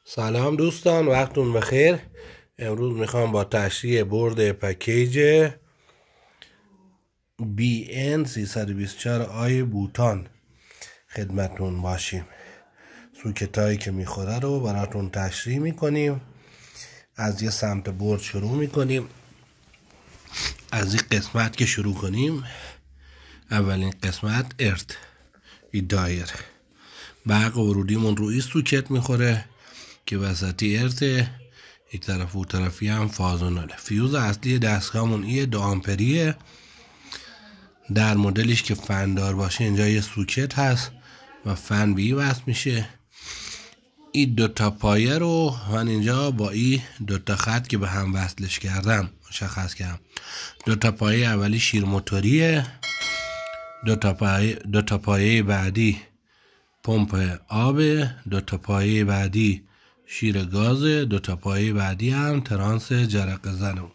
سلام دوستان، وقتتون بخیر. امروز میخوام با تشریح برد پکیج BN324i بوتان خدمتون باشیم. سوکتایی که میخوره رو براتون تشریح میکنیم. از یه سمت برد شروع میکنیم. از این قسمت که شروع کنیم، اولین قسمت ارت دایر برق ورودیمون روی سوکت میخوره که وسطی ارته، یک طرف و طرفی هم فازوناله. فیوز اصلی دستگاهمون ایه 2 آمپریه. در مدلش که فندار باشه اینجا یه سوکت هست و فن به این وصل میشه. این 2 تا پایه رو من اینجا با این 2 تا خط که به هم وصلش کردم مشخص کردم. 2 تا پایه اولی شیر موتوریه، 2 تا پایه بعدی پمپ آب، 2 تا پایه بعدی شیر گاز، 2 تا پایه بعدی هم ترانس جرقه زنمون.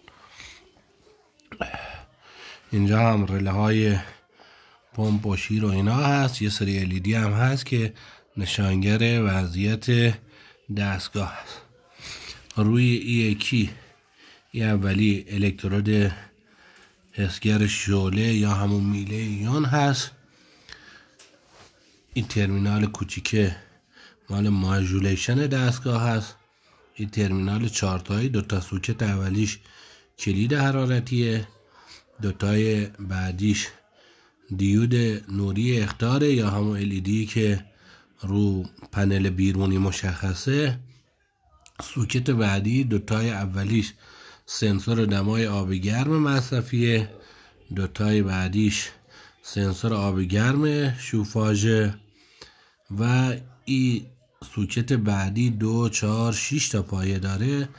اینجا هم رله های پمپ و شیر و اینا هست. یه سری LED هم هست که نشانگر وضعیت دستگاه هست. روی یکی اولی الکترود حسگر شعله یا همون میله ایون هست. این ترمینال کوچیکه مال ماژولیشن دستگاه هست. این ترمینال 4 تایی، 2 تا سوکت اولیش کلید حرارتیه، 2 تای بعدیش دیود نوری اخطاره یا همون LED که رو پنل بیرونی مشخصه. سوکت بعدی 2 تای اولیش سنسور دمای آب گرم مصرفیه، 2 تای بعدیش سنسور آب گرم شوفاژه و این سوکت بعدی 2 4 6 تا پایه داره.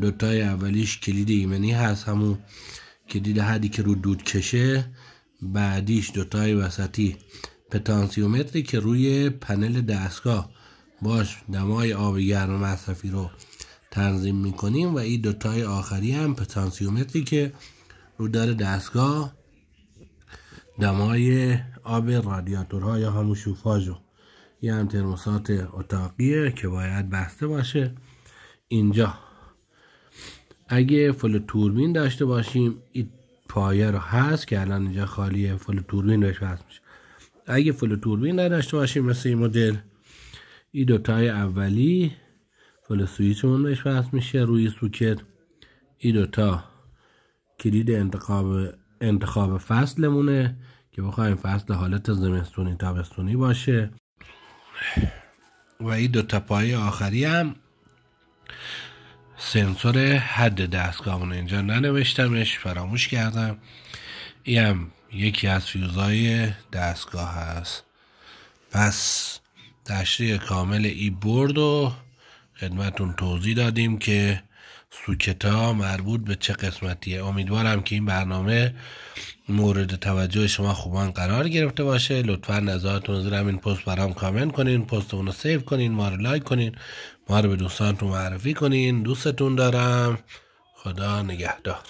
2 تای اولیش کلید ایمنی هست، همون کلید حدی که رو دود کشه. بعدیش 2 تای وسطی پتانسیومتری که روی پنل دستگاه باش دمای آب گرم مصرفی رو تنظیم میکنیم و این 2 تای آخری هم پتانسیومتری که رو در دستگاه دمای آب رادیاتورها یا همون شوفاژ رو. یه هم ترموستات اتاقیه که باید بسته باشه. اینجا اگه فل توربین داشته باشیم این پایه رو هست که الان اینجا خالیه، فل توربین بهش وصل میشه. اگه فل توربین نداشته باشیم مثل این مدل، این 2 تای اولی فل سویچمون بهش وصل میشه روی سوکت. این 2 تا کلید انتخاب فصلمونه که بخوایم فصل حالت زمستونی تابستونی باشه. و این 2 تا پایه آخری هم سنسور حد دستگاهمون. اینجا ننوشتمش، فراموش کردم. این هم یکی از فیوزهای دستگاه هست. پس تشریح کامل ای برد رو خدمتون توضیح دادیم که سوکت ها مربوط به چه قسمتیه. امیدوارم که این برنامه مورد توجه شما خوبان قرار گرفته باشه. لطفا نظراتتون زیر همین پست برام کامنت کنین، پستمون رو سیو کنین، ما رو لایک کنین، ما رو به دوستانتون معرفی کنین. دوستتون دارم. خدا نگهدار.